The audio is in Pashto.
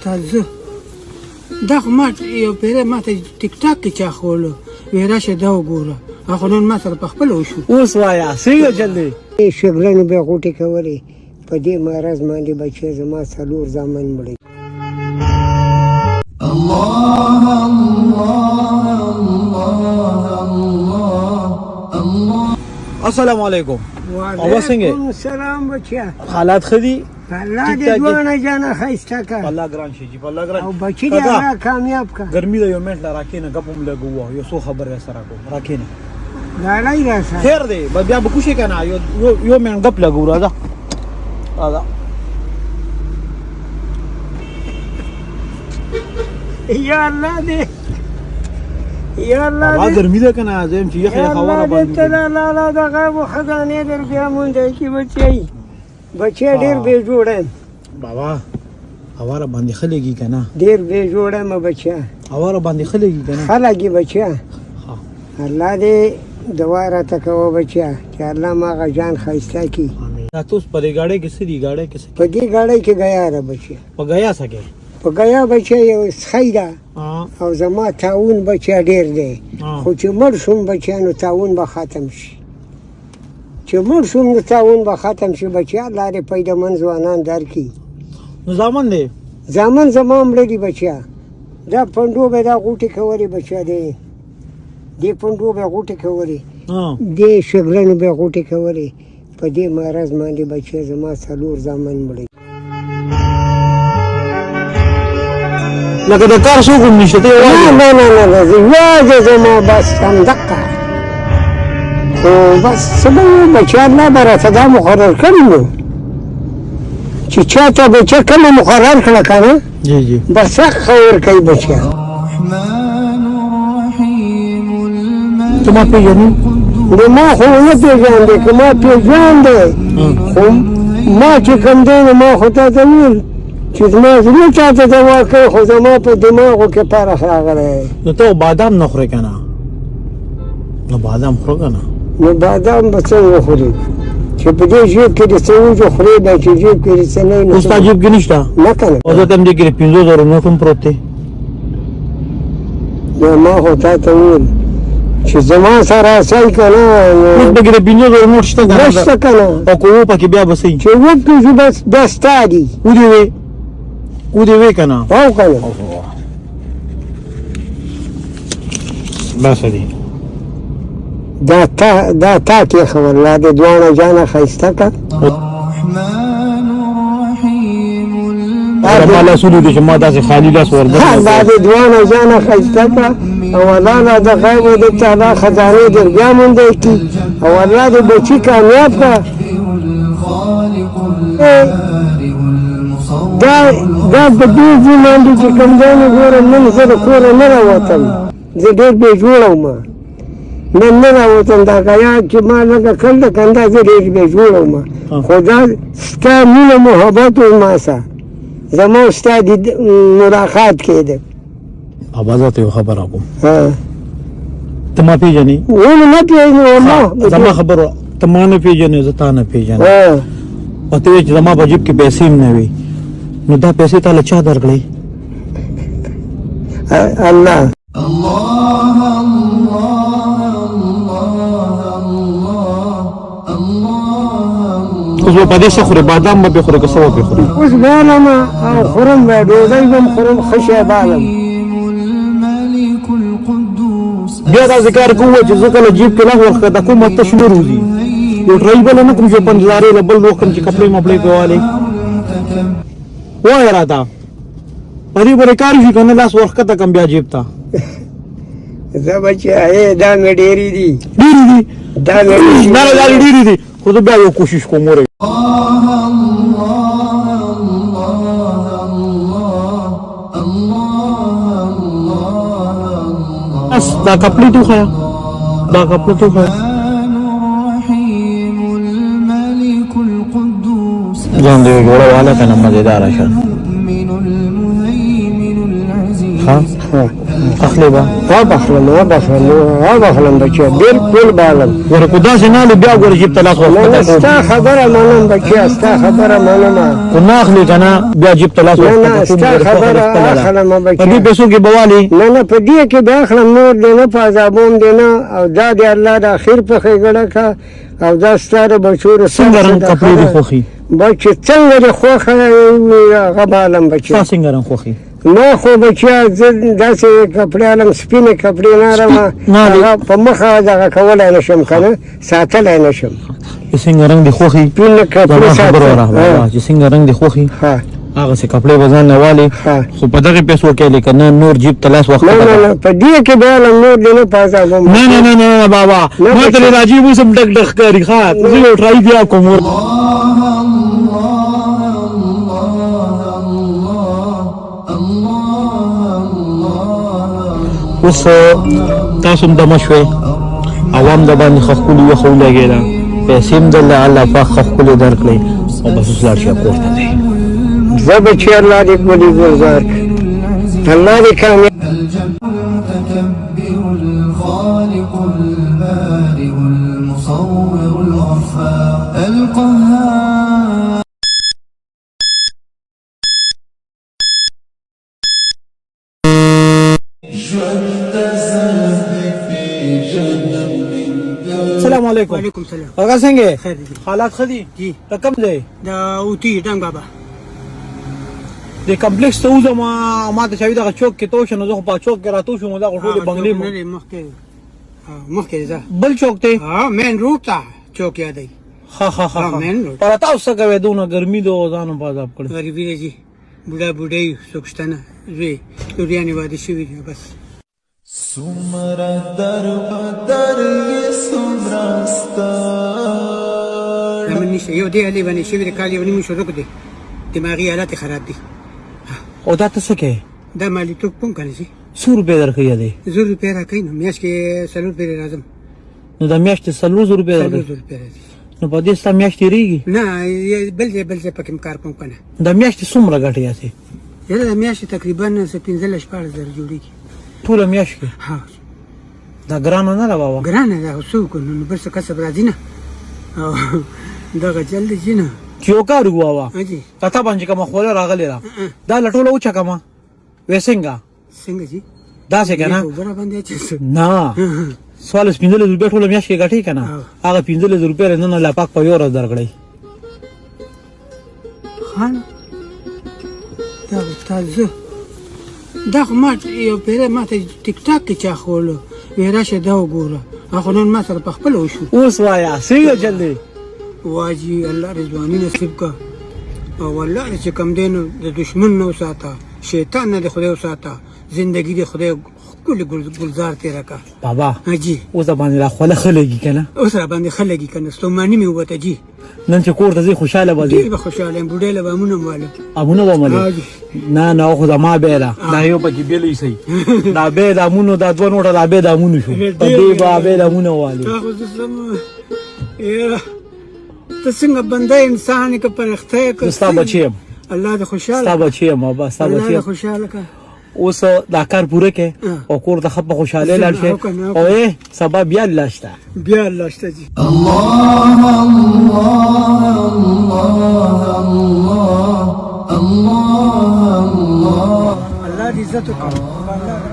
تازه دا خو ما یو پیره ما ته ټیک ټاک کې چا ښوولو وایي راشه دا وګوره هغه نن ما سره پخپله وشو. اوس وایه څنګه چل دی؟ شګلنې به یې غوټې کولې په دې مرض باندې بچی زما 4 زامن مړه. السلام علیکم. وعلیکم السلام بچیا. حالات ښه دي؟ الله دې دواړه جانه ښایسته کړه. الله ګران شي جي الله ګران. او بچی دې الله کامیاب کړه. ګرمي د یو منټ لا راکېنه ګپ هم لږ ووایه یو څو خبرې سره کوم راکېنه. ډالۍ راسه. خیر دی بیا به کوشش کنه یو منټ ګپ لګو راځه. راځه. یا الله دې یا الله هوا ګرمي ده کنه زم چې یخ یخ هوا را باندې ته لا د غیب خزانه در بیا مونږ کی بچي ډیر به جوړه بابا هوا را باندې خلګي کنه ډیر به جوړه ما بچا هوا را باندې خلګي کنه خلګي بچا الله دې دواره تکو بچا چې الله ما غجان خایسته کی تاسو په دې گاډي کې سړي گاډي کې په دې گاډي کې غیا را بچا په غیا سکے په غیا بچا یو خیدا او زما تعاون بچا ډیر دی خو چې مړ شوم بچانو تعاون به ختم شي چې مړ شوم نو تعاون به ختم شي بچا لارې پیدا من ځوانان درکې نو زامن دی زامن زما مړه دي بچا دا پندو به دا غوټې کولې بچا دی دې پندو به غوټې کولې دې شګلنې به غوټې کولې په دې مرض باندې بچا زما 4 زامن مړه لکه د کار څوک هم نشته نه یوازې زما بس همدقه خو بس سبا بچه الله به راته دا مقرر کړي نو چې چا ته بچه کله مقرر کړه که نه بس حق ښه ورکوي بچه ته ما پېژنې د ما خو نه پېژاندې که ما پېژاندې خو ما چې کوم دی نو ما خو تا ته ویل چې زما زړه چاته دوا کوي خو زما په دماغو کې فرق راغلی نو ته بادام نه خورې که نه نو بادام خورو که نه نو بادام به څنګه وخورې چې په دې جیب کې د څه وجو خورې به چې جیب کې د څه نه وي اوس تا جیب کې نشته نه که نه او زه ته همدې کې د 5,000 نوټ هم پروت دی نو ما خو تا ته وویل چې زما سره اصل که نه اوس پکې د 5,000 نوټ شته که نه نشته که نه او که و پکې بیا به څه چې وپېژو بس دا ستا دي ودې وې که نه او که نه بس دی دا تا کې خو الله دې دواړه جانه ښایسته کړه ما لاسونه دي چې ما داسې خالي لاس وربه الله دې دواړه جانه ښایسته کړه او الله د غیب د تعالی خزانې در بیا موندی کړي او الله دې بچي کامیاب کړه دا په دې ځای باندې چې کوم ځای نه ګورم نن زه د کوره نه راوتم زه ډېر بې جوړه وم نن نه راوتم دا غیا چې ما لږه کړ ده که نه زه ډېر بې جوړه وم خو دا ستا مینه محبت و ما سره زما او ستا د ملاقات کېده ابا زه ته یو خبره کوم ته ما پېژنې ولې نه پېژنې زما خبره ته ما نه پېژنې زه تا نه پېژنم او ته وایې چې زما په جیب کې پیسې هم نه وي نو دا پیسې تا له چا درکړې الله اوس به په دې څه خورې بادام به پې خورې که څه به پې خورې اوس بالم او خورم به ډوډۍ به م خورم ښه شی بالم بیا دا ذکر کوو چې زه کله جیب کې لاس ورښکته کوم تش نه روزي یو ټرای بله نه کوم چې پنځلارې له بل وکړم چې کپړې مپړې پې والې وایه راته په دې پورې کار شي که نه لاس ورښکته کړم بیا جیب ته زه بچې دا مې ډېرې دي ډېرې دي دا مې ډېرې دي خو زه بیا یو کوشش کوم ورې بس دا کپړې ته وښیه دا کپړې ته وښیه ځان دې جوړه واله که نه مزېداره شه ښه اخلي با بخلم بچه بالکل بالم ور کو دا نه بیا ګور جیب تلاش نه ستا خبره منم بچه ستا خبره منم کو نه اخلي کنه بیا جیب تلاش نه ستا خبره اخلم بچه په دې پیسو کې بوالي نه په دې کې به اخلم نور دی نه په عذابون دی نه او دا دی الله د اخر په ښېګړه کا او دا ستاره بچو څنګه رنګ کپړې دي خوخي بچه څنګه دی خوښه هغه بالم بچه څنګه رنګ خوخي نه خو بچیا زه داسې کپړې الم سپینې کپړې نه الم هغه په مخه دغه کولی نه شم که نه ساتلی نه شم چې څنګه رنګ دي خوخي سپینې کپړې چې څنګه رنګ دي خوخي هغسې کپړې به ځان نه والې خو په دغې پیسو کې لکه نه نور جیب ته لاس وخت نه په دې کې به الم نور دی نه په عذابم نه بابا ما ته راجیب اوسم ډک ډک ښکاري ښه زه یو ټرای بیا کوم اوس تاسو هم دمه شوئ عوام د باندې خښکولي یخه ولګېده پیسې هم دله الله پاک خښکولې درکړئ او بس اوس لاړ شي کور ته دی زه بچی الله دې ګلي ګلزار الله دې کامیاب المتكبر الخالق البارئ المصور الغفار القهار السلام علیکم وعلیکم سلام هغه څنګه خیر دی حالات ښه دي جی رقم دی دا اوتی ډنګ بابا د کمپلیکس ته وځم ما ته چاوي دغه چوک کې تو شنو زه خو په چوک کې راتو شوم دغه ټولې بنګلې مخکې ځه بل چوک ته مین روډ ته چوک یادوي ها مین روډ پر تاسو څه کوي دونه ګرمي دو ځانو په عذاب کړی غریبي دی جی بوډا بوډۍ څوک شته نه زوی لوریانې واده شوي دي بس سمرا در بدر یہ سمراستا زمون نشته یو دی علي باندې شوي د کال یو نیم شروع دی دماغي حالات خراب دي او دا ته څه کوي دا مالیتوب کوم کنه شي 100 روپۍ درکوي دی 100 روپۍ راکوي نو میاشت کې 100 روپۍ راځم نو دا میاشتې 100 روپۍ 100 درکوي روپۍ راځي نو په دې ستا میاشت تېرېږي نه بل ځای پکې کار کوم کنه دا میاشتې څومره ګټې یاسې یاره د میاشتې تقریبا 15-16 زره جوړېږي ټوله میاشت کې ها دا ګرانه نه ده بابا ګرانه ده خو څه وکړو نو بل څه کسب راځي نه او دغه چل دی چې نه چې یو کار وکړو بابا حاجي کته باندې کومه خوله راغلې ده دا لټوله وچکمه وې څنګه څنګه جی داسې که نه اوبه باندې چې نه 15 روپۍ ټوله میاشت کې ګټې که نه هغه 15 روپۍ نن الله پاک په یو ورځ درکړئ خان دا تازه دا خو ما یو پیره ما ته ټیک ټاک کې چا ښولو وی راشه دا وګوره خو نن ما سره په خپله وشو اوس وایه څنګه چل دی واجي الله رضواني نصیب کا او والله چې کم دی نو د دشمن نه وساته شیطان نه د خدای وساته زندگی د خدای ښکلې ګلزار تېره کا بابا حاجي اوس د باندې را خوله ښه لګي که نه اوس را باندې ښه لګي که نه ستوماني مې ووته جي نن چې کور ته ځې خوشحاله به ډېر ځې به خوشحاله یم بوډۍ له به امونه م والم امونه به ملې حاجي نه نه خو زما بیا ده دا یو پکې بیلې صحیح دا بیا د امونو دا 2 نوټه دا بیا د امونو شو په دې به بیا د امونه والي دا خو زه سم ته څنګه بنده انسان یې که پرښته یې که ستا بچی یم الله دې خوشحاله ستا بچی یم بابا ستا الله بچی دې یم خوشحاله که اوس دا کار پوره کې او کور ته ښه په خوشحالۍ لاړ شې او سبا بیا الله شته بیا الله شته جي الله الله الله الله الله دې عزت وکړي